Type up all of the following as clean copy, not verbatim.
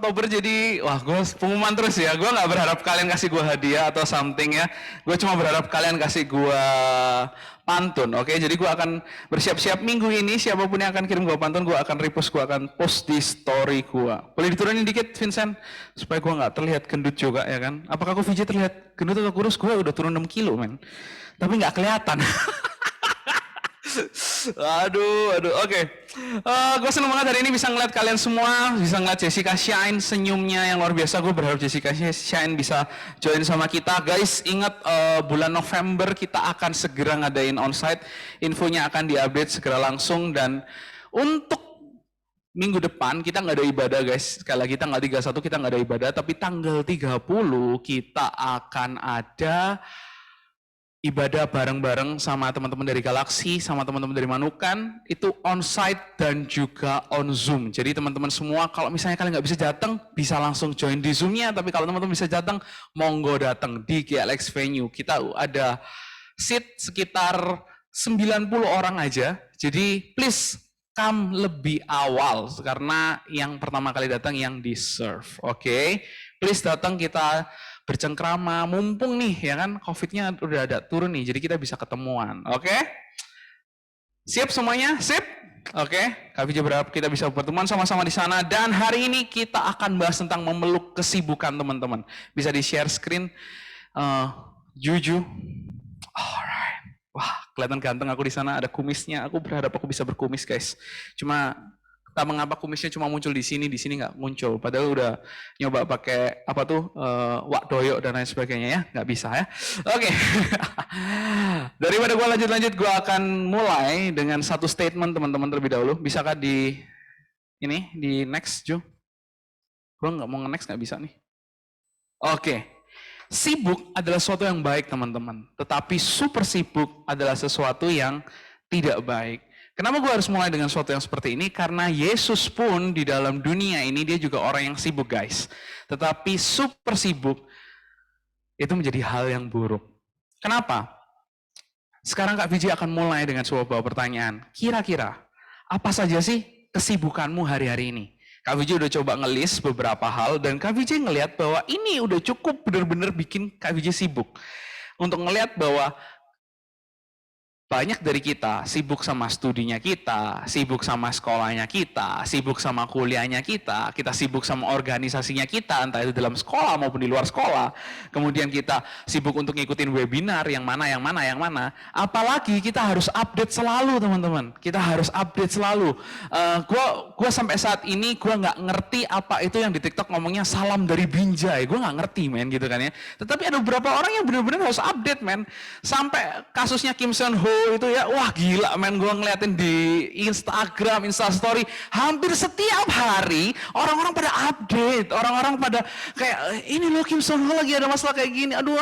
Oktober jadi, wah gue pengumuman terus ya. Gue nggak berharap kalian kasih gue hadiah atau something ya. Gue cuma berharap kalian kasih gue pantun, oke? Jadi gue akan bersiap-siap minggu ini. Siapapun yang akan kirim gue pantun, gue akan repost, gue akan post di story gue. Boleh diturunin dikit, Vincent? Supaya gue nggak terlihat gendut juga ya kan? Apakah aku VJ terlihat gendut atau kurus? Gue udah turun 6 kilo, men. Tapi nggak kelihatan. Oke. Gue seneng banget hari ini bisa ngeliat kalian semua, bisa ngeliat Jessica Shine senyumnya yang luar biasa. Gue berharap Jessica Shine bisa join sama kita. Guys, ingat bulan November kita akan segera ngadain onsite. Infonya akan diupdate segera langsung, dan untuk minggu depan kita nggak ada ibadah guys. Sekali lagi tanggal 31 kita nggak ada ibadah, tapi tanggal 30 kita akan ada ibadah bareng-bareng sama teman-teman dari Galaxy, sama teman-teman dari Manukan, itu on-site dan juga on Zoom. Jadi teman-teman semua, kalau misalnya kalian nggak bisa datang, bisa langsung join di Zoom-nya, tapi kalau teman-teman bisa datang, monggo datang di GLX Venue. Kita ada seat sekitar 90 orang aja, jadi please come lebih awal, karena yang pertama kali datang yang di-serve, oke? Please datang, kita bercengkrama, mumpung nih ya kan COVID-nya udah ada turun nih, jadi kita bisa ketemuan, oke? Siap semuanya? Sip? Oke, Kak Vijay berharap kita bisa berteman sama-sama di sana, dan hari ini kita akan bahas tentang memeluk kesibukan teman-teman. Bisa di-share screen, Juju. Alright. Wah, kelihatan ganteng aku di sana, ada kumisnya. Aku berharap aku bisa berkumis, guys. Cuma tak mengapa kumisnya cuma muncul di sini nggak muncul. Padahal udah nyoba pakai apa tuh wak doyok dan lain sebagainya ya, nggak bisa ya. Oke. Daripada gue lanjut-lanjut, gue akan mulai dengan satu statement teman-teman terlebih dahulu. Bisakah di next, Ju? Gue nggak mau nge-next, nggak bisa nih. Oke. Sibuk adalah sesuatu yang baik teman-teman, tetapi super sibuk adalah sesuatu yang tidak baik. Kenapa gue harus mulai dengan sesuatu yang seperti ini? Karena Yesus pun di dalam dunia ini dia juga orang yang sibuk guys. Tetapi super sibuk itu menjadi hal yang buruk. Kenapa? Sekarang Kak Vijay akan mulai dengan sebuah pertanyaan. Kira-kira apa saja sih kesibukanmu hari-hari ini? Kak Vijay udah coba ngelis beberapa hal, dan Kak Vijay ngelihat bahwa ini udah cukup benar-benar bikin Kak Vijay sibuk. Untuk ngelihat bahwa banyak dari kita sibuk sama studinya kita, sibuk sama sekolahnya kita, sibuk sama kuliahnya kita sibuk sama organisasinya kita, entah itu dalam sekolah maupun di luar sekolah. Kemudian kita sibuk untuk ngikutin webinar yang mana. Apalagi kita harus update selalu teman-teman. Kita harus update selalu. Gue sampai saat ini gue nggak ngerti apa itu yang di TikTok ngomongnya salam dari Binjai. Gue nggak ngerti men gitu kan ya. Tetapi ada beberapa orang yang benar-benar harus update men. Sampai kasusnya Kim Seon Ho itu ya, wah gila men, gue ngeliatin di Instagram, Instastory, hampir setiap hari orang-orang pada update, orang-orang pada kayak ini loh Kim Seon Ho lagi ada masalah kayak gini, aduh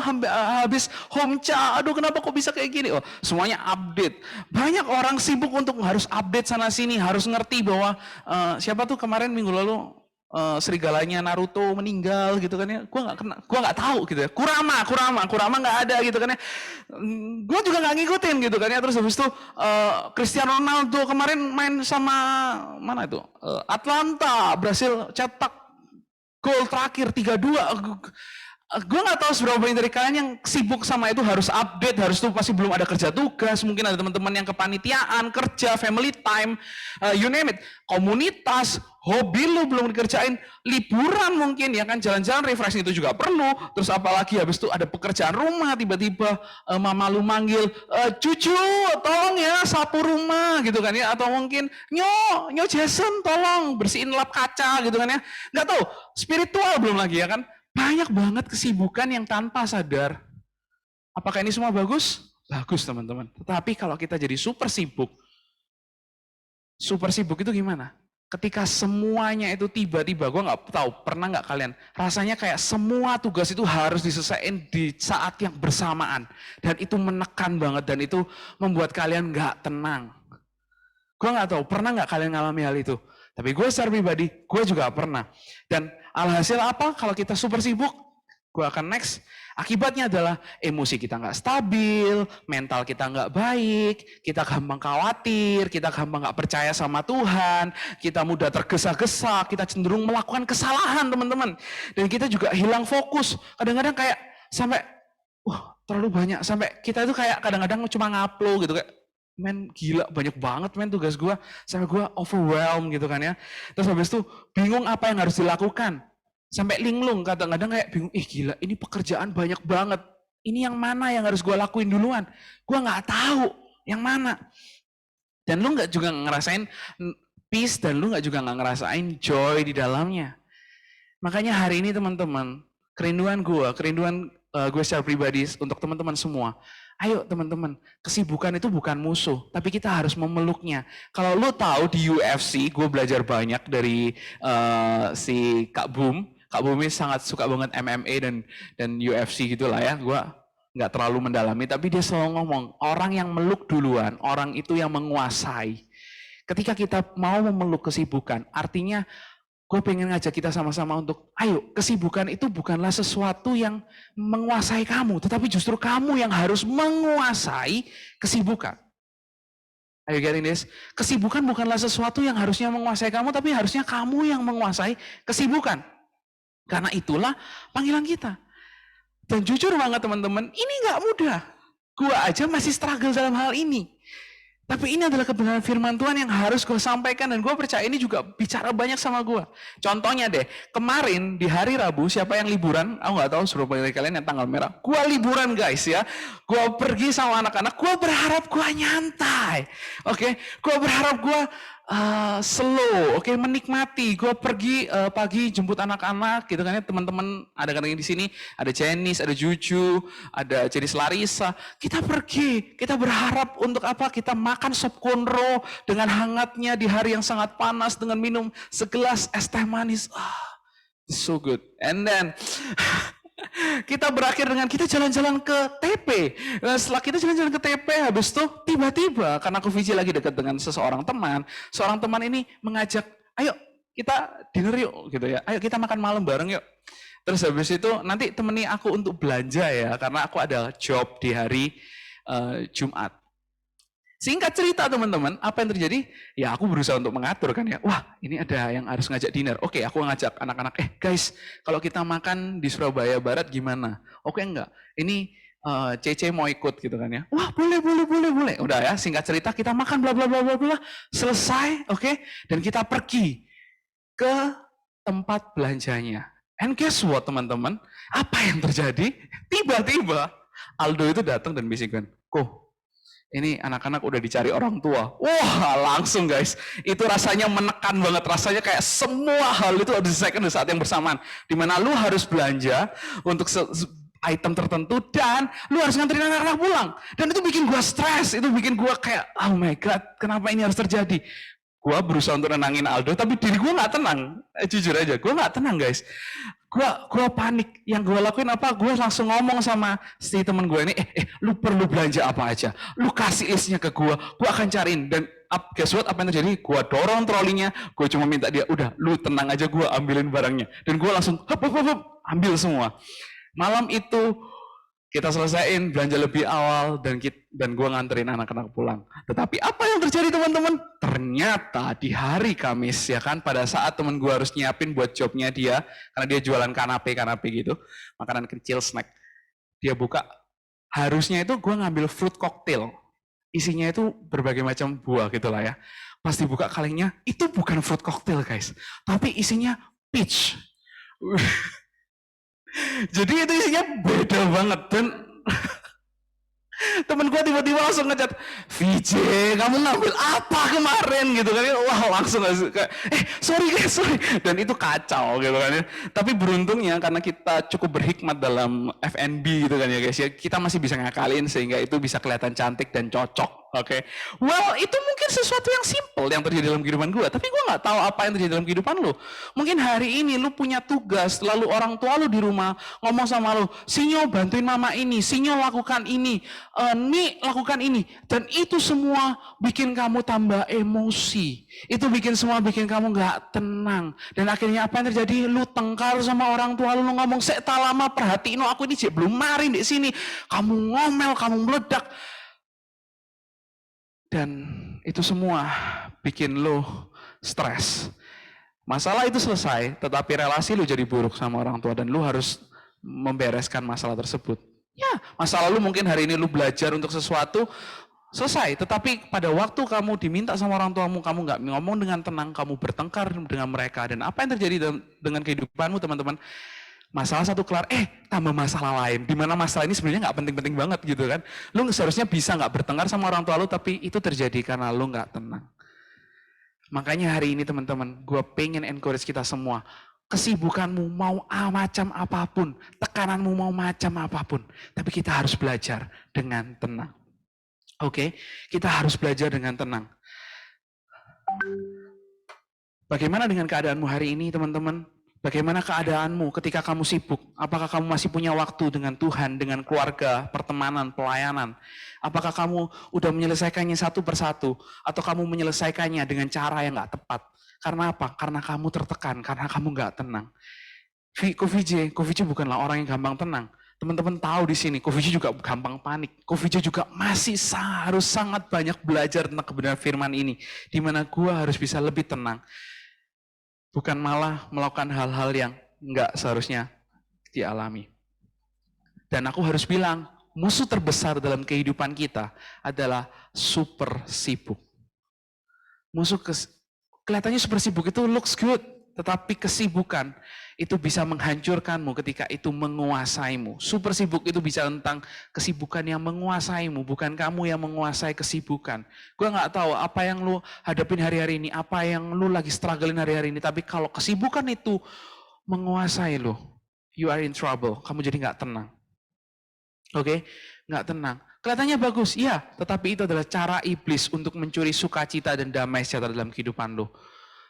habis Hongcha, aduh kenapa kok bisa kayak gini, oh semuanya update. Banyak orang sibuk untuk harus update sana sini, harus ngerti bahwa siapa tuh kemarin minggu lalu serigalanya Naruto meninggal gitu kan ya, gue nggak tahu gitu ya. Kurama nggak ada gitu kan ya, gue juga nggak ngikutin gitu kan ya. Terus habis itu Cristiano Ronaldo kemarin main sama mana itu Atlanta, berhasil cetak gol terakhir 3-2. Gue nggak tahu seberapa banyak dari kalian yang sibuk sama itu harus update, harus tuh pasti belum ada kerja tugas, mungkin ada teman-teman yang kepanitiaan, kerja, family time, you name it, komunitas, hobi lu belum dikerjain, liburan mungkin ya kan, jalan-jalan refreshing itu juga perlu. Terus apalagi habis itu ada pekerjaan rumah, tiba-tiba mama lu manggil, cucu tolong ya sapu rumah gitu kan ya, atau mungkin nyo Jason tolong bersihin lap kaca gitu kan ya. Nggak tahu, spiritual belum lagi ya kan. Banyak banget kesibukan yang tanpa sadar. Apakah ini semua bagus? Bagus teman-teman. Tetapi kalau kita jadi super sibuk itu gimana? Ketika semuanya itu tiba-tiba, gue nggak tahu, pernah nggak kalian, rasanya kayak semua tugas itu harus diselesaikan di saat yang bersamaan. Dan itu menekan banget, dan itu membuat kalian nggak tenang. Gue nggak tahu, pernah nggak kalian ngalami hal itu? Tapi gue secara pribadi, gue juga pernah. Dan alhasil apa? Kalau kita super sibuk, gue akan next. Akibatnya adalah emosi kita nggak stabil, mental kita nggak baik, kita gampang khawatir, kita gampang nggak percaya sama Tuhan, kita mudah tergesa-gesa, kita cenderung melakukan kesalahan teman-teman. Dan kita juga hilang fokus. Kadang-kadang kayak sampai, terlalu banyak. Sampai kita itu kayak kadang-kadang cuma ngupload gitu kayak, men gila banyak banget men tugas gue. Sampai gue overwhelmed gitu kan ya. Terus habis itu bingung apa yang harus dilakukan. Sampai linglung, kadang-kadang kayak bingung, gila ini pekerjaan banyak banget. Ini yang mana yang harus gue lakuin duluan? Gue nggak tahu yang mana. Dan lu nggak juga ngerasain peace dan lu nggak juga nggak ngerasain joy di dalamnya. Makanya hari ini teman-teman, kerinduan gue secara pribadi untuk teman-teman semua. Ayo teman-teman, kesibukan itu bukan musuh, tapi kita harus memeluknya. Kalau lu tahu di UFC, gue belajar banyak dari si Kak Boom. Kak Bumi sangat suka banget MMA dan UFC gitulah ya. Gue nggak terlalu mendalami, tapi dia selalu ngomong orang yang meluk duluan, orang itu yang menguasai. Ketika kita mau memeluk kesibukan, artinya gue pengen ngajak kita sama-sama untuk, ayo kesibukan itu bukanlah sesuatu yang menguasai kamu, tetapi justru kamu yang harus menguasai kesibukan. Ayo getting this? Kesibukan bukanlah sesuatu yang harusnya menguasai kamu, tapi harusnya kamu yang menguasai kesibukan. Karena itulah panggilan kita. Dan jujur banget teman-teman, ini gak mudah. Gua aja masih struggle dalam hal ini. Tapi ini adalah kebenaran firman Tuhan yang harus gue sampaikan. Dan gue percaya ini juga bicara banyak sama gue. Contohnya deh, kemarin di hari Rabu, siapa yang liburan? Aku gak tahu suruh dari kalian yang tanggal merah. Gue liburan guys ya. Gue pergi sama anak-anak, gue berharap gue nyantai. Oke, gue berharap gue slow, oke, menikmati. Gue pergi pagi jemput anak-anak, gitu kan ya, teman-teman ada kadang di sini, ada Janice, ada Juju, ada Janice Larissa. Kita pergi, kita berharap untuk apa? Kita makan sop konro dengan hangatnya di hari yang sangat panas dengan minum segelas es teh manis. It's so good. And then kita berakhir dengan kita jalan-jalan ke TP. Setelah kita jalan-jalan ke TP, habis itu tiba-tiba karena aku VJ lagi dekat dengan seorang teman ini mengajak, ayo kita dinner yuk gitu ya. Ayo kita makan malam bareng yuk. Terus habis itu nanti temani aku untuk belanja ya, karena aku ada job di hari Jumat. Singkat cerita teman-teman, apa yang terjadi? Ya aku berusaha untuk mengatur kan ya. Wah ini ada yang harus ngajak dinner. Oke, aku ngajak anak-anak, guys, kalau kita makan di Surabaya Barat gimana? Oke enggak, ini Cece mau ikut gitu kan ya. Wah boleh. Udah ya, singkat cerita kita makan bla bla bla bla bla. Selesai, oke? Dan kita pergi ke tempat belanjanya. And guess what teman-teman? Apa yang terjadi? Tiba-tiba Aldo itu datang dan bisikan, ini anak-anak udah dicari orang tua. Wah langsung guys, itu rasanya menekan banget. Rasanya kayak semua hal itu harus diselesaikan di saat yang bersamaan. Dimana lu harus belanja untuk item tertentu dan lu harus nganterin anak-anak pulang. Dan itu bikin gua stres, itu bikin gua kayak, oh my god, kenapa ini harus terjadi? Gua berusaha untuk nenangin Aldo, tapi diri gua nggak tenang. Jujur aja, gua nggak tenang guys. Gua panik. Yang gue lakuin apa? Gue langsung ngomong sama si temen gue ini, lu perlu belanja apa aja? Lu kasih listnya ke gue akan cariin. Dan guess what? Apa yang terjadi? Gue dorong trolinya, gue cuma minta dia, udah, lu tenang aja, gue ambilin barangnya. Dan gue langsung, ambil semua. Malam itu kita selesaiin belanja lebih awal dan gue nganterin anak-anak pulang. Tetapi apa yang terjadi teman-teman? Ternyata di hari Kamis ya kan, pada saat teman gue harus nyiapin buat jobnya dia, karena dia jualan kanape gitu, makanan kecil, snack. Dia buka, harusnya itu gue ngambil fruit cocktail. Isinya itu berbagai macam buah gitulah ya. Pas dibuka kalinya, itu bukan fruit cocktail guys, tapi isinya peach. Jadi itu isinya beda banget dan temen gue tiba-tiba langsung ngechat, VJ kamu ngambil apa kemarin gitu kan. Wah langsung kayak, sorry guys, sorry. Dan itu kacau gitu kan ya. Tapi beruntungnya karena kita cukup berhikmat dalam FNB gitu kan ya guys ya, kita masih bisa ngakalin sehingga itu bisa kelihatan cantik dan cocok. Oke. Well, itu mungkin sesuatu yang simple yang terjadi dalam kehidupan gue, tapi gue nggak tahu apa yang terjadi dalam kehidupan lu. Mungkin hari ini lu punya tugas, lalu orang tua lu di rumah ngomong sama lu, Sinyo bantuin mama ini, Sinyo lakukan ini, Nih lakukan ini, dan itu semua bikin kamu tambah emosi. Itu bikin kamu nggak tenang, dan akhirnya apa yang terjadi? Lu tengkar sama orang tua lu ngomong, "Sek tak lama perhatiin aku ini belum mari di sini." Kamu ngomel, kamu meledak. Dan itu semua bikin lo stres. Masalah itu selesai, tetapi relasi lo jadi buruk sama orang tua dan lo harus membereskan masalah tersebut. Ya, masalah lo mungkin hari ini lo belajar untuk sesuatu, selesai. Tetapi pada waktu kamu diminta sama orang tuamu, kamu nggak ngomong dengan tenang, kamu bertengkar dengan mereka. Dan apa yang terjadi dengan kehidupanmu, teman-teman? Masalah satu kelar, tambah masalah lain. Dimana masalah ini sebenarnya nggak penting-penting banget gitu kan. Lu seharusnya bisa nggak bertengkar sama orang tua lu, tapi itu terjadi karena lu nggak tenang. Makanya hari ini teman-teman, gue pengen encourage kita semua. Kesibukanmu mau macam apapun, tekananmu mau macam apapun, tapi kita harus belajar dengan tenang. Oke, kita harus belajar dengan tenang. Bagaimana dengan keadaanmu hari ini, teman-teman? Bagaimana keadaanmu ketika kamu sibuk? Apakah kamu masih punya waktu dengan Tuhan, dengan keluarga, pertemanan, pelayanan? Apakah kamu udah menyelesaikannya satu persatu? Atau kamu menyelesaikannya dengan cara yang nggak tepat? Karena apa? Karena kamu tertekan, karena kamu nggak tenang. Ko VJ bukanlah orang yang gampang tenang. Teman-teman tahu di sini, Ko VJ juga gampang panik. Ko VJ juga masih harus sangat banyak belajar tentang kebenaran firman ini. Di mana gua harus bisa lebih tenang. Bukan malah melakukan hal-hal yang nggak seharusnya dialami. Dan aku harus bilang, musuh terbesar dalam kehidupan kita adalah super sibuk. Musuh kelihatannya super sibuk itu looks good, tetapi kesibukan itu bisa menghancurkanmu ketika itu menguasaimu. Super sibuk itu bisa tentang kesibukan yang menguasaimu, bukan kamu yang menguasai kesibukan. Gue nggak tahu apa yang lu hadapin hari-hari ini, apa yang lu lagi struggling hari-hari ini, tapi kalau kesibukan itu menguasai lu, you are in trouble, kamu jadi nggak tenang. Oke? Nggak tenang. Kelihatannya bagus, iya, tetapi itu adalah cara iblis untuk mencuri sukacita dan damai sejahtera dalam kehidupan lu.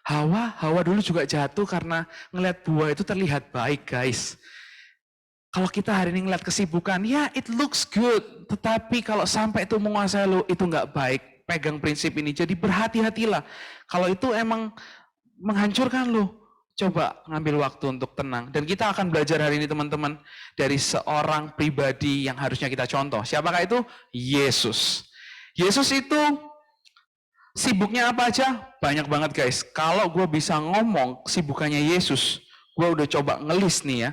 Hawa dulu juga jatuh karena ngelihat buah itu terlihat baik, guys. Kalau kita hari ini ngelihat kesibukan, ya it looks good. Tetapi kalau sampai itu menguasai lo, itu nggak baik. Pegang prinsip ini, jadi berhati-hatilah. Kalau itu emang menghancurkan lo, coba ngambil waktu untuk tenang. Dan kita akan belajar hari ini teman-teman, dari seorang pribadi yang harusnya kita contoh. Siapakah itu? Yesus. Yesus itu sibuknya apa aja? Banyak banget guys. Kalau gue bisa ngomong kesibukannya Yesus, gue udah coba ngelis nih ya.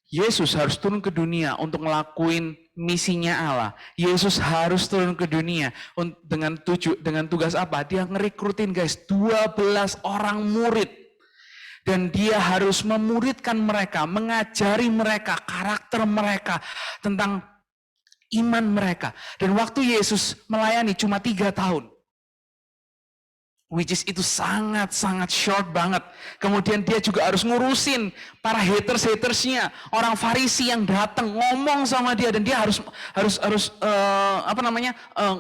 Yesus harus turun ke dunia untuk ngelakuin misinya Allah. Yesus harus turun ke dunia dengan tugas apa? Dia ngerekrutin guys 12 orang murid. Dan dia harus memuridkan mereka, mengajari mereka, karakter mereka, tentang iman mereka. Dan waktu Yesus melayani cuma 3 tahun. Which is itu sangat-sangat short banget. Kemudian dia juga harus ngurusin para hatersnya, orang Farisi yang datang ngomong sama dia, dan dia harus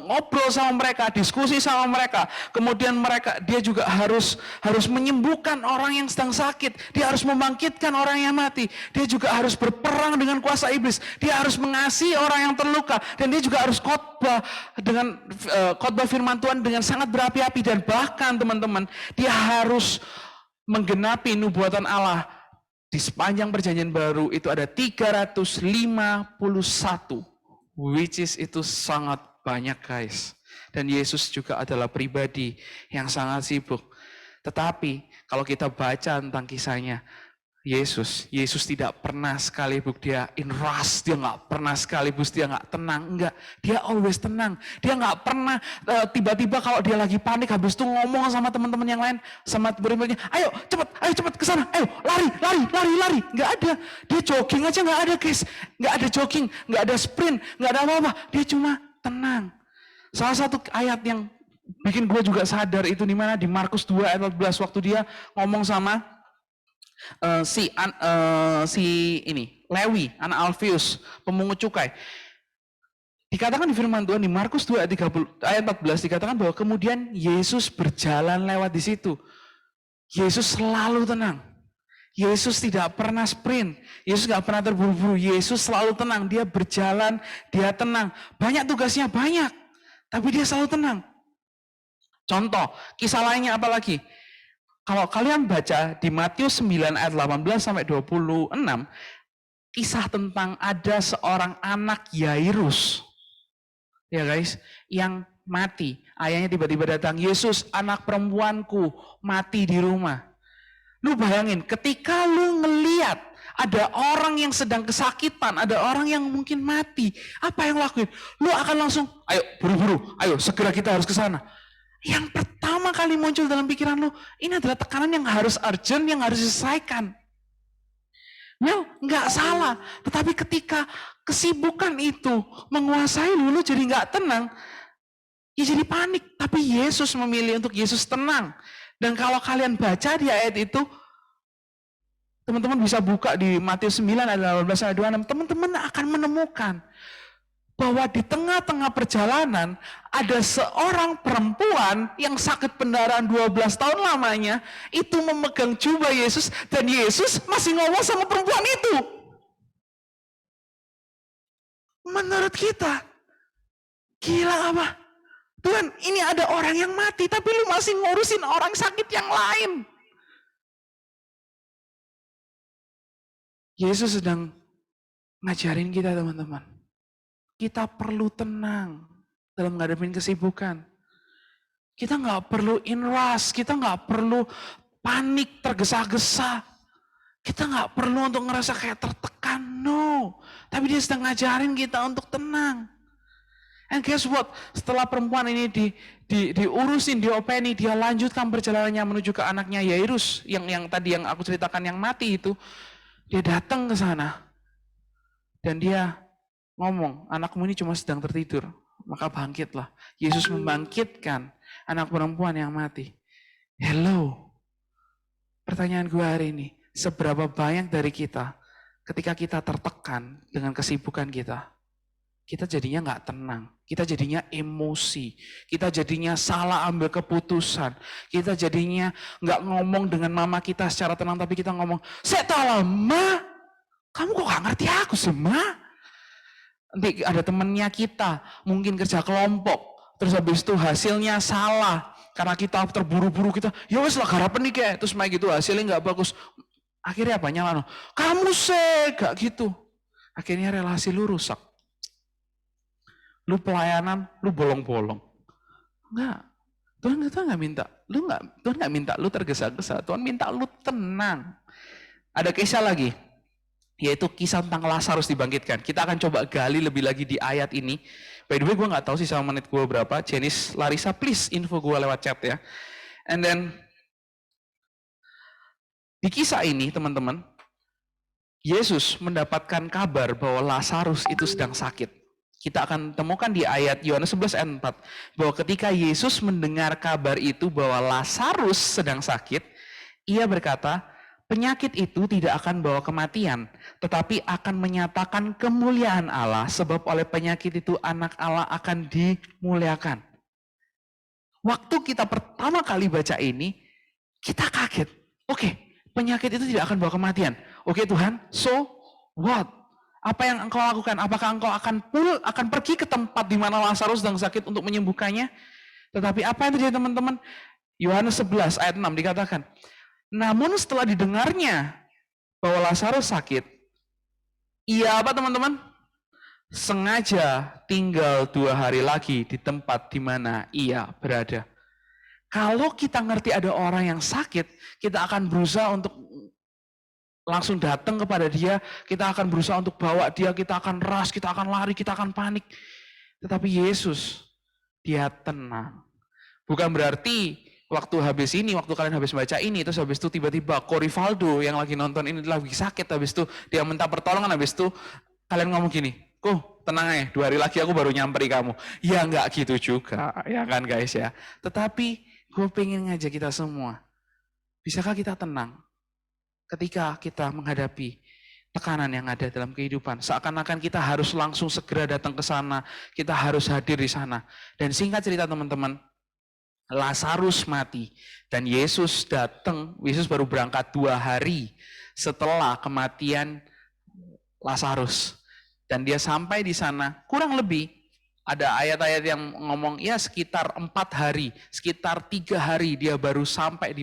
ngobrol sama mereka, diskusi sama mereka. Kemudian dia juga harus menyembuhkan orang yang sedang sakit. Dia harus membangkitkan orang yang mati. Dia juga harus berperang dengan kuasa iblis. Dia harus mengasihi orang yang terluka, dan dia juga harus khotbah dengan khotbah firman Tuhan dengan sangat berapi-api. Dan bahkan teman-teman, dia harus menggenapi nubuatan Allah. Di sepanjang perjanjian baru itu ada 351, which is itu sangat banyak guys. Dan Yesus juga adalah pribadi yang sangat sibuk. Tetapi kalau kita baca tentang kisahnya, Yesus tidak pernah sekaligus dia in rush, dia nggak pernah sekaligus dia nggak tenang, enggak, dia always tenang. Dia nggak pernah tiba-tiba kalau dia lagi panik habis itu ngomong sama teman-teman yang lain, sama murid-muridnya, ayo cepat ke sana, ayo lari, nggak ada. Dia jogging aja nggak ada guys, nggak ada jogging, nggak ada sprint, nggak ada apa-apa, dia cuma tenang. Salah satu ayat yang bikin gue juga sadar itu di mana, di Markus 2 ayat 14, waktu dia ngomong sama Lewi, anak Alfius, pemungut cukai. Dikatakan di firman Tuhan di Markus 2 ayat 14 dikatakan bahwa kemudian Yesus berjalan lewat di situ. Yesus selalu tenang. Yesus tidak pernah sprint. Yesus nggak pernah terburu-buru. Yesus selalu tenang. Dia berjalan, dia tenang. Banyak tugasnya banyak, tapi dia selalu tenang. Contoh, kisah lainnya apa lagi? Kalau kalian baca di Matius 9 ayat 18 sampai 26, kisah tentang ada seorang anak Yairus. Ya guys, yang mati. Ayahnya tiba-tiba datang, Yesus anak perempuanku mati di rumah. Lu bayangin, ketika lu ngeliat ada orang yang sedang kesakitan, ada orang yang mungkin mati, apa yang lakuin? Lu akan langsung, ayo buru-buru, ayo segera kita harus ke sana. Yang pertama kali muncul dalam pikiran lu, ini adalah tekanan yang harus urgent, yang harus diselesaikan. Well, nggak salah, tetapi ketika kesibukan itu menguasai lu jadi nggak tenang, ya jadi panik. Tapi Yesus memilih untuk Yesus tenang. Dan kalau kalian baca di ayat itu, teman-teman bisa buka di Matius 9 ayat 18 sampai 26, teman-teman akan menemukan bahwa di tengah-tengah perjalanan ada seorang perempuan yang sakit pendarahan 12 tahun lamanya, itu memegang jubah Yesus, dan Yesus masih ngomong sama perempuan itu. Menurut kita, gila apa? Tuhan, ini ada orang yang mati, tapi lu masih ngurusin orang sakit yang lain. Yesus sedang ngajarin kita, teman-teman. Kita perlu tenang dalam menghadapi kesibukan. Kita nggak perlu in rush, kita nggak perlu panik, tergesa-gesa. Kita nggak perlu untuk ngerasa kayak tertekan, no. Tapi dia sedang ngajarin kita untuk tenang. And guess what? Setelah perempuan ini diurusin, diopeni, dia lanjutkan perjalanannya menuju ke anaknya Yairus, yang tadi yang aku ceritakan yang mati itu. Dia datang ke sana dan dia ngomong, anakmu ini cuma sedang tertidur, maka bangkitlah. Yesus membangkitkan anak perempuan yang mati. Hello, pertanyaan gue hari ini, seberapa banyak dari kita ketika kita tertekan dengan kesibukan kita jadinya nggak tenang, kita jadinya emosi, kita jadinya salah ambil keputusan, kita jadinya nggak ngomong dengan mama kita secara tenang, tapi kita ngomong, "Setalah, Ma, kamu kok nggak ngerti aku sih, Ma?" Nanti ada temennya kita, mungkin kerja kelompok, terus habis itu hasilnya salah, karena kita terburu-buru, kita, ya wes lah garapan nih kayak, terus kayak gitu hasilnya nggak bagus. Akhirnya apa? Nyala, kamu sih, gak gitu. Akhirnya relasi lu rusak. Lu pelayanan, lu bolong-bolong. Enggak. Tuhan nggak minta, Tuhan nggak minta lu tergesa-gesa. Tuhan minta lu tenang. Ada kisah lagi, yaitu kisah tentang Lazarus dibangkitkan. Kita akan coba gali lebih lagi di ayat ini. By the way, gue nggak tahu sisa menit gue berapa. Jenis Larissa, please info gue lewat chat ya. And then di kisah ini, teman-teman, Yesus mendapatkan kabar bahwa Lazarus itu sedang sakit. Kita akan temukan di ayat Yohanes 11 ayat 4 bahwa ketika Yesus mendengar kabar itu bahwa Lazarus sedang sakit, ia berkata, penyakit itu tidak akan bawa kematian, tetapi akan menyatakan kemuliaan Allah, sebab oleh penyakit itu anak Allah akan dimuliakan. Waktu kita pertama kali baca ini, kita kaget. Oke, penyakit itu tidak akan bawa kematian. Oke Tuhan, so what? Apa yang engkau lakukan? Apakah engkau akan pergi ke tempat di mana Lazarus sedang sakit untuk menyembuhkannya? Tetapi apa yang terjadi, teman-teman? Yohanes 11 ayat 6 dikatakan, namun setelah didengarnya bahwa Lazarus sakit, ia apa, teman-teman? Sengaja tinggal 2 hari lagi di tempat di mana ia berada. Kalau kita ngerti ada orang yang sakit, kita akan berusaha untuk langsung datang kepada dia, kita akan berusaha untuk bawa dia, kita akan rush, kita akan lari, kita akan panik. Tetapi Yesus, dia tenang. Bukan berarti waktu kalian habis baca ini, terus habis itu tiba-tiba Ko Rivaldo yang lagi nonton ini lagi sakit, habis itu dia minta pertolongan, habis itu kalian ngomong gini, tenang ya, 2 hari lagi aku baru nyamperi kamu. Ya nggak gitu juga, ya kan guys ya. Tetapi gue pengen ngajak kita semua, bisakah kita tenang ketika kita menghadapi tekanan yang ada dalam kehidupan. Seakan-akan kita harus langsung segera datang ke sana, kita harus hadir di sana. Dan singkat cerita teman-teman, Lazarus mati dan Yesus datang, Yesus baru berangkat 2 hari setelah kematian Lazarus. Dan dia sampai di sana kurang lebih ada ayat-ayat yang ngomong ya sekitar 4 hari, sekitar 3 hari dia baru sampai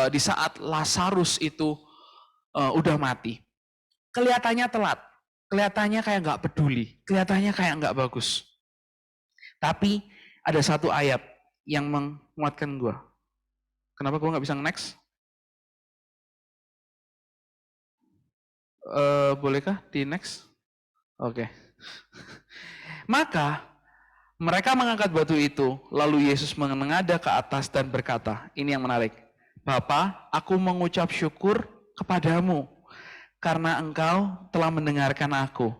di saat Lazarus itu udah mati. Kelihatannya telat, kelihatannya kayak nggak peduli, kelihatannya kayak nggak bagus. Tapi ada satu ayat yang menguatkan gue. Kenapa gue nggak bisa next? Bolehkah di next? Oke. Maka mereka mengangkat batu itu, lalu Yesus menengadah ke atas dan berkata, ini yang menarik, Bapa, aku mengucap syukur kepadamu, karena engkau telah mendengarkan aku.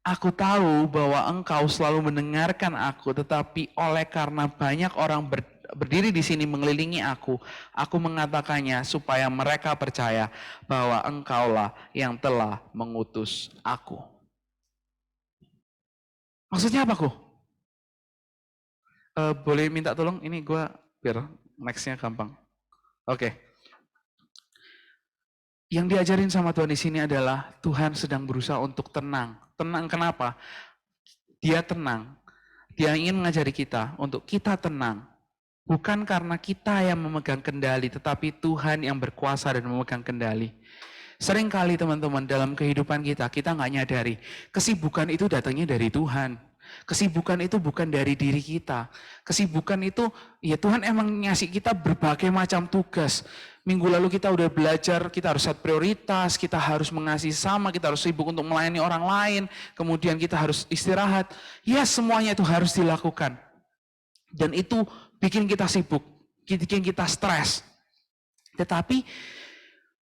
Aku tahu bahwa engkau selalu mendengarkan aku, tetapi oleh karena banyak orang berdiri di sini mengelilingi aku mengatakannya supaya mereka percaya bahwa engkaulah yang telah mengutus aku. Maksudnya apa, Ku? Boleh minta tolong? Ini gue biar next-nya gampang. Oke. Yang diajarin sama Tuhan di sini adalah Tuhan sedang berusaha untuk tenang. Tenang kenapa? Dia tenang. Dia ingin mengajari kita untuk kita tenang. Bukan karena kita yang memegang kendali, tetapi Tuhan yang berkuasa dan memegang kendali. Seringkali teman-teman dalam kehidupan kita nggak nyadari, kesibukan itu datangnya dari Tuhan. Kesibukan itu bukan dari diri kita. Kesibukan itu, ya Tuhan emang ngasih kita berbagai macam tugas. Minggu lalu kita udah belajar, kita harus set prioritas, kita harus mengasihi sama, kita harus sibuk untuk melayani orang lain, kemudian kita harus istirahat. Ya semuanya itu harus dilakukan. Dan itu bikin kita sibuk, bikin kita stres. Tetapi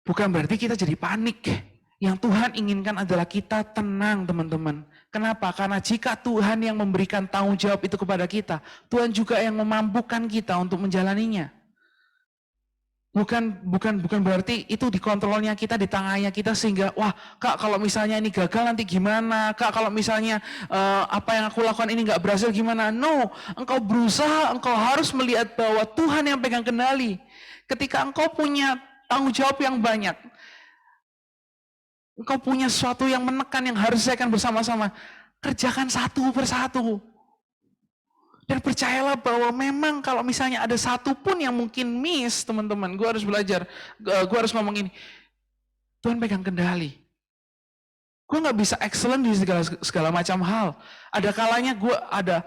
bukan berarti kita jadi panik. Yang Tuhan inginkan adalah kita tenang, teman-teman. Kenapa? Karena jika Tuhan yang memberikan tanggung jawab itu kepada kita, Tuhan juga yang memampukan kita untuk menjalaninya. Bukan berarti itu dikontrolnya kita, di tangannya kita sehingga wah Kak kalau misalnya ini gagal nanti gimana, Kak kalau misalnya apa yang aku lakukan ini nggak berhasil gimana. No, engkau berusaha, engkau harus melihat bahwa Tuhan yang pegang kendali. Ketika engkau punya tanggung jawab yang banyak, engkau punya sesuatu yang menekan yang harus diselesaikan bersama-sama, kerjakan satu persatu. Dan percayalah bahwa memang kalau misalnya ada satu pun yang mungkin miss, teman-teman, gue harus belajar, gue harus ngomong ini, Tuhan pegang kendali. Gue gak bisa excellent di segala macam hal. Ada kalanya gue ada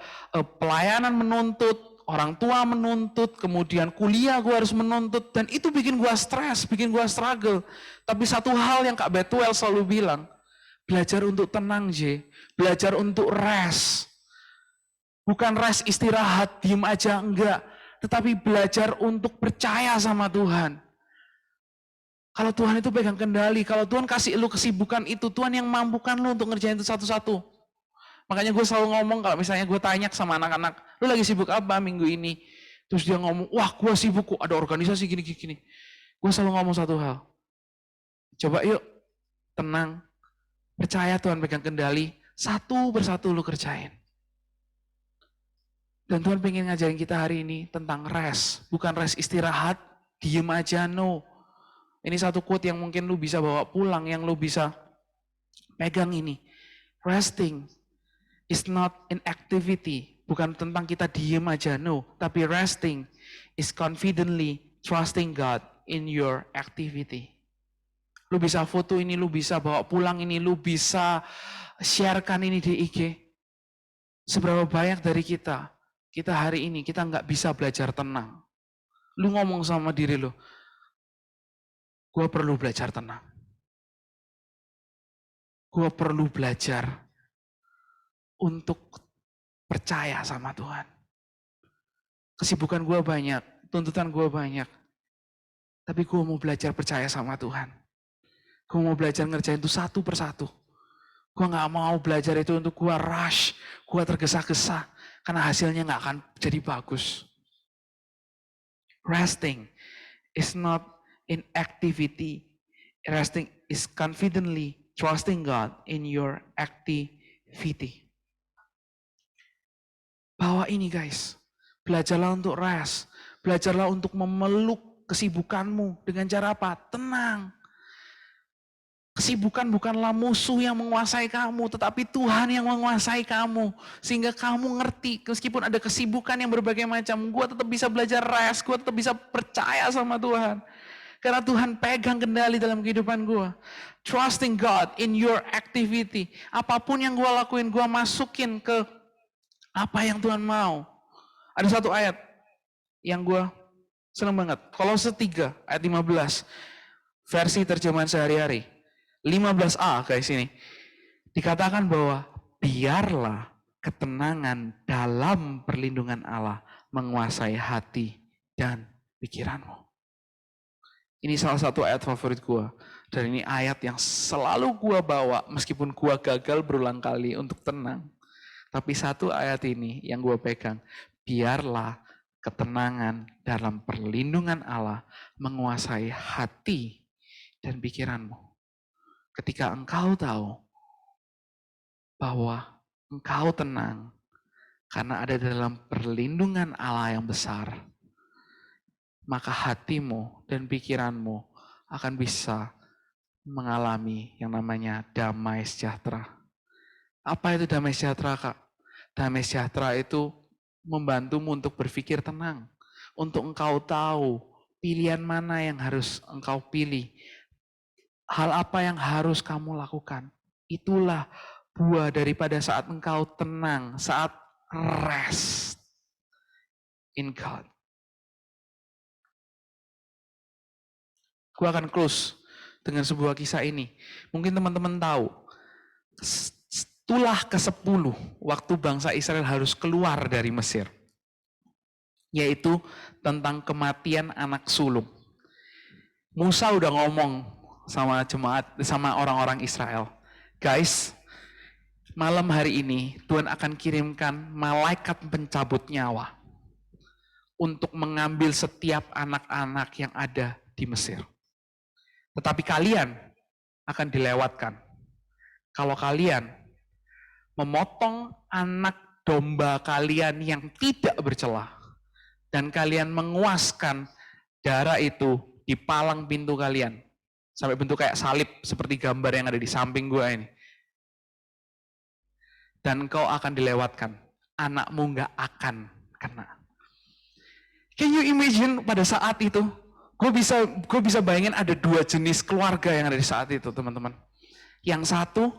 pelayanan menuntut, orang tua menuntut, kemudian kuliah gue harus menuntut, dan itu bikin gue stres, bikin gue struggle. Tapi satu hal yang Kak Betuel selalu bilang, belajar untuk tenang, belajar untuk rest. Bukan rest istirahat, diem aja, enggak. Tetapi belajar untuk percaya sama Tuhan. Kalau Tuhan itu pegang kendali, kalau Tuhan kasih lu kesibukan itu, Tuhan yang mampukan lu untuk ngerjain itu satu-satu. Makanya gue selalu ngomong kalau misalnya gue tanya sama anak-anak, lu lagi sibuk apa minggu ini? Terus dia ngomong, wah gue sibuk kok, ada organisasi gini-gini. Gue selalu ngomong satu hal, coba yuk, tenang, percaya Tuhan pegang kendali, satu persatu lu kerjain. Dan Tuhan pengen ngajarin kita hari ini tentang rest. Bukan rest istirahat, diem aja, no. Ini satu quote yang mungkin lu bisa bawa pulang, yang lu bisa pegang ini. Resting is not an activity. Bukan tentang kita diem aja, no. Tapi resting is confidently trusting God in your activity. Lu bisa foto ini, lu bisa bawa pulang ini, lu bisa sharekan ini di IG. Seberapa banyak dari kita hari ini, kita nggak bisa belajar tenang. Lu ngomong sama diri lu, gue perlu belajar tenang. Gue perlu belajar untuk percaya sama Tuhan. Kesibukan gue banyak, tuntutan gue banyak. Tapi gue mau belajar percaya sama Tuhan. Gue mau belajar ngerjain itu satu persatu. Gue gak mau belajar itu untuk gue rush, gue tergesa-gesa. Karena hasilnya gak akan jadi bagus. Resting is not in activity. Resting is confidently trusting God in your activity. Bawa ini guys, belajarlah untuk rest, belajarlah untuk memeluk kesibukanmu dengan cara apa? Tenang. Kesibukan bukanlah musuh yang menguasai kamu, tetapi Tuhan yang menguasai kamu. Sehingga kamu ngerti, meskipun ada kesibukan yang berbagai macam, gue tetap bisa belajar rest, gue tetap bisa percaya sama Tuhan. Karena Tuhan pegang kendali dalam kehidupan gue. Trusting God in your activity. Apapun yang gue lakuin, gue masukin ke apa yang Tuhan mau. Ada satu ayat yang gue senang banget. Kolose 3 ayat 15. Versi terjemahan sehari-hari. 15a guys ini. Dikatakan bahwa biarlah ketenangan dalam perlindungan Allah menguasai hati dan pikiranmu. Ini salah satu ayat favorit gue. Dan ini ayat yang selalu gue bawa meskipun gue gagal berulang kali untuk tenang. Tapi satu ayat ini yang gue pegang. Biarlah ketenangan dalam perlindungan Allah menguasai hati dan pikiranmu. Ketika engkau tahu bahwa engkau tenang karena ada dalam perlindungan Allah yang besar, maka hatimu dan pikiranmu akan bisa mengalami yang namanya damai sejahtera. Apa itu damai sejahtera, Kak? Damai sejahtera itu membantumu untuk berpikir tenang, untuk engkau tahu pilihan mana yang harus engkau pilih. Hal apa yang harus kamu lakukan. Itulah buah daripada saat engkau tenang, saat rest in God. Gue akan close dengan sebuah kisah ini. Mungkin teman-teman tahu, tulah ke-10 waktu bangsa Israel harus keluar dari Mesir. Yaitu tentang kematian anak sulung. Musa udah ngomong sama jemaat, sama orang-orang Israel. Guys, malam hari ini Tuhan akan kirimkan malaikat pencabut nyawa untuk mengambil setiap anak-anak yang ada di Mesir. Tetapi kalian akan dilewatkan. Kalau kalian memotong anak domba kalian yang tidak bercela dan kalian menguaskan darah itu di palang pintu kalian. Sampai bentuk kayak salib seperti gambar yang ada di samping gua ini. Dan engkau akan dilewatkan. Anakmu nggak akan kena. Can you imagine pada saat itu? Gue bisa bayangin ada 2 jenis keluarga yang ada di saat itu, teman-teman. Yang satu,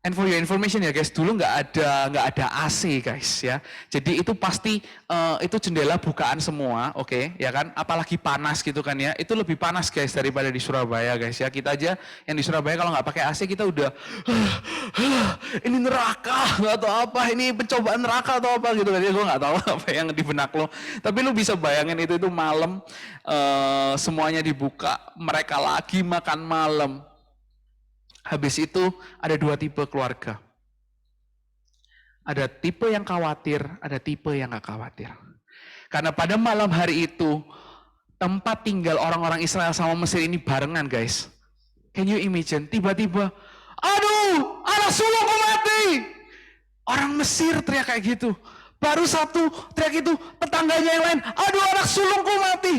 and for your information ya guys, dulu nggak ada AC guys ya. Jadi itu pasti itu jendela bukaan semua, oke, ya kan? Apalagi panas gitu kan ya. Itu lebih panas guys daripada di Surabaya guys ya. Kita aja yang di Surabaya kalau nggak pakai AC kita udah ini neraka atau apa, ini pencobaan neraka atau apa gitu kan ya. Gue nggak tahu apa yang di benak lo. Tapi lo bisa bayangin itu malam semuanya dibuka, mereka lagi makan malam. Habis itu ada 2 tipe keluarga. Ada tipe yang khawatir, ada tipe yang gak khawatir. Karena pada malam hari itu, tempat tinggal orang-orang Israel sama Mesir ini barengan guys. Can you imagine? Tiba-tiba, aduh, anak sulungku mati. Orang Mesir teriak kayak gitu. Baru satu teriak itu, tetangganya yang lain, aduh anak sulungku mati.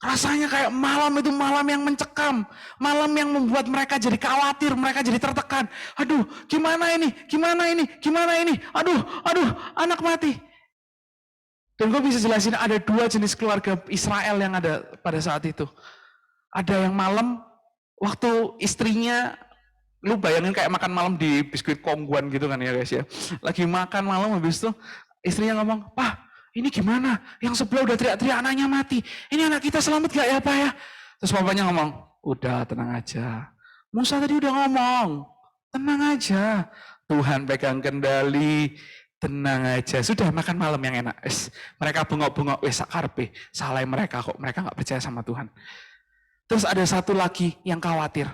Rasanya kayak malam itu malam yang mencekam. Malam yang membuat mereka jadi khawatir, mereka jadi tertekan. Aduh, gimana ini? Gimana ini? Gimana ini? Aduh, anak mati. Dan gue bisa jelasin ada 2 jenis keluarga Israel yang ada pada saat itu. Ada yang malam, waktu istrinya, lu bayangin kayak makan malam di biskuit kongguan gitu kan ya guys ya. Lagi makan malam habis itu istrinya ngomong, "Pak, ini gimana? Yang sebelah udah teriak-teriak anaknya mati. Ini anak kita selamat gak ya Pak ya?" Terus papanya ngomong, "Udah tenang aja. Musa tadi udah ngomong. Tenang aja. Tuhan pegang kendali. Tenang aja. Sudah makan malam yang enak." Mereka bengok-bengok. Sakarpe. Salah mereka kok. Mereka gak percaya sama Tuhan. Terus ada satu lagi yang khawatir.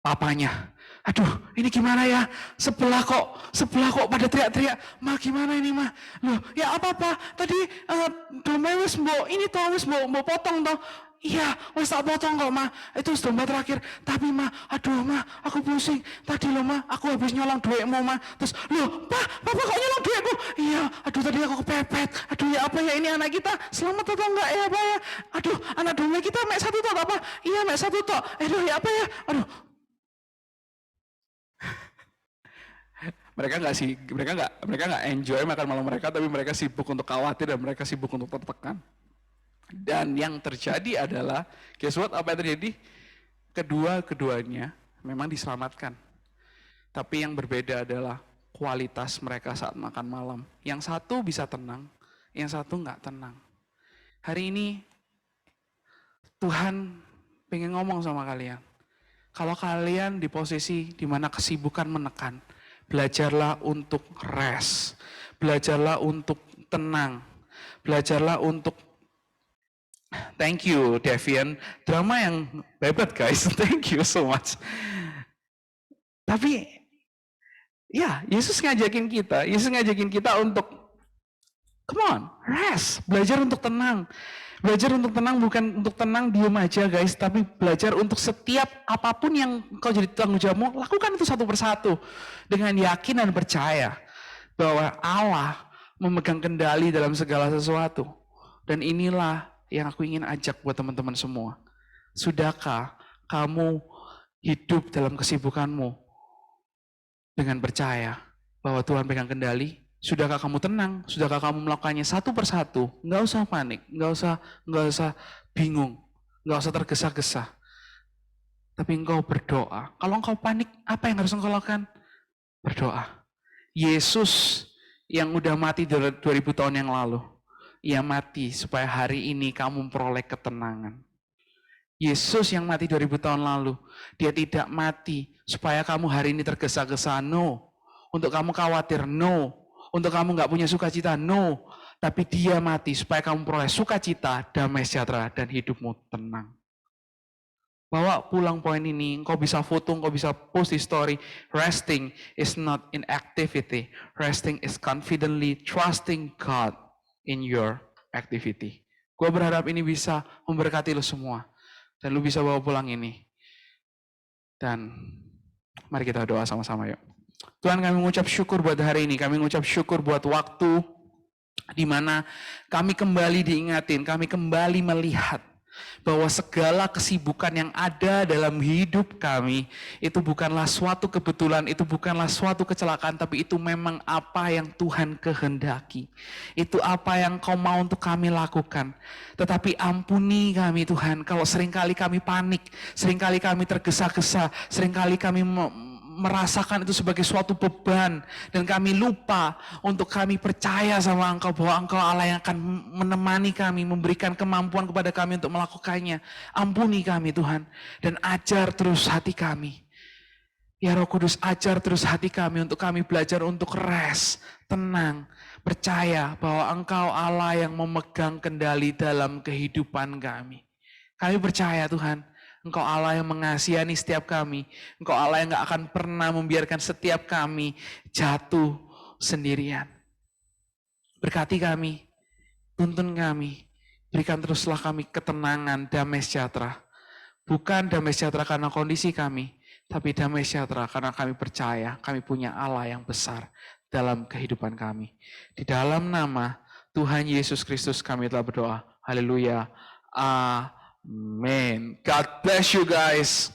Papanya. Aduh, ini gimana ya? Sebelah kok pada teriak-teriak. "Ma, gimana ini, Ma?" "Loh, ya apa-apa? Tadi domba wis mbok ini toh wis mbok potong toh. Iya, wes tak potong kok, Ma. Itu domba terakhir. Tapi, Ma, aduh, Ma, aku pusing. Tadi loh, Ma, aku habis nyolong duitmu, Ma. Terus, loh, Papa kok nyolong duitku? Iya, aduh, tadi aku kepepet. Aduh, ya apa ya, ini anak kita selamat atau enggak ya, Pak ya? Aduh, anak domba kita mek satu tok, apa? Iya, mek satu tok. Aduh, ya apa ya? Aduh. Mereka nggak enjoy makan malam mereka, tapi mereka sibuk untuk khawatir dan mereka sibuk untuk tertekan. Dan yang terjadi adalah, guess what, apa yang terjadi? Kedua-keduanya memang diselamatkan. Tapi yang berbeda adalah kualitas mereka saat makan malam. Yang satu bisa tenang, yang satu nggak tenang. Hari ini Tuhan pengen ngomong sama kalian. Kalau kalian di posisi di mana kesibukan menekan, belajarlah untuk rest. Belajarlah untuk tenang. Belajarlah untuk thank you, Devian. Drama yang hebat, guys. Thank you so much. Tapi, ya, Yesus ngajakin kita untuk, come on, rest. Belajar untuk tenang. Belajar untuk tenang bukan untuk tenang diem aja, guys. Tapi belajar untuk setiap apapun yang kau jadi tanggung jawabmu, lakukan itu satu persatu. Dengan yakin dan percaya bahwa Allah memegang kendali dalam segala sesuatu. Dan inilah yang aku ingin ajak buat teman-teman semua. Sudahkah kamu hidup dalam kesibukanmu dengan percaya bahwa Tuhan pegang kendali? Sudahkah kamu tenang? Sudahkah kamu melakukannya satu persatu? Nggak usah panik, nggak usah bingung, nggak usah tergesa-gesa. Tapi engkau berdoa. Kalau engkau panik, apa yang harus engkau lakukan? Berdoa. Yesus yang udah mati 2000 tahun yang lalu, Ia mati supaya hari ini kamu memperoleh ketenangan. Yesus yang mati 2000 tahun lalu, Dia tidak mati supaya kamu hari ini tergesa-gesa, no. Untuk kamu khawatir, no. Untuk kamu nggak punya sukacita, no. Tapi Dia mati supaya kamu memperoleh sukacita, damai sejahtera, dan hidupmu tenang. Bawa pulang poin ini, engkau bisa foto, engkau bisa post di story. Resting is not inactivity. Resting is confidently trusting God in your activity. Gue berharap ini bisa memberkati lo semua. Dan lo bisa bawa pulang ini. Dan mari kita doa sama-sama yuk. Tuhan, kami mengucap syukur buat hari ini. Kami mengucap syukur buat waktu di mana kami kembali diingatin, kami kembali melihat bahwa segala kesibukan yang ada dalam hidup kami itu bukanlah suatu kebetulan, itu bukanlah suatu kecelakaan, tapi itu memang apa yang Tuhan kehendaki. Itu apa yang Kau mau untuk kami lakukan. Tetapi ampuni kami Tuhan, kalau seringkali kami panik, seringkali kami tergesa-gesa, seringkali kami merasakan itu sebagai suatu beban dan kami lupa untuk kami percaya sama Engkau bahwa Engkau Allah yang akan menemani kami, memberikan kemampuan kepada kami untuk melakukannya. Ampuni kami Tuhan dan ajar terus hati kami. Ya Roh Kudus, ajar terus hati kami untuk kami belajar untuk rest, tenang, percaya bahwa Engkau Allah yang memegang kendali dalam kehidupan kami. Kami percaya Tuhan, Engkau Allah yang mengasihani setiap kami. Engkau Allah yang gak akan pernah membiarkan setiap kami jatuh sendirian. Berkati kami, tuntun kami, berikan teruslah kami ketenangan, damai sejahtera. Bukan damai sejahtera karena kondisi kami, tapi damai sejahtera karena kami percaya kami punya Allah yang besar dalam kehidupan kami. Di dalam nama Tuhan Yesus Kristus kami telah berdoa. Haleluya. Amen. God bless you guys.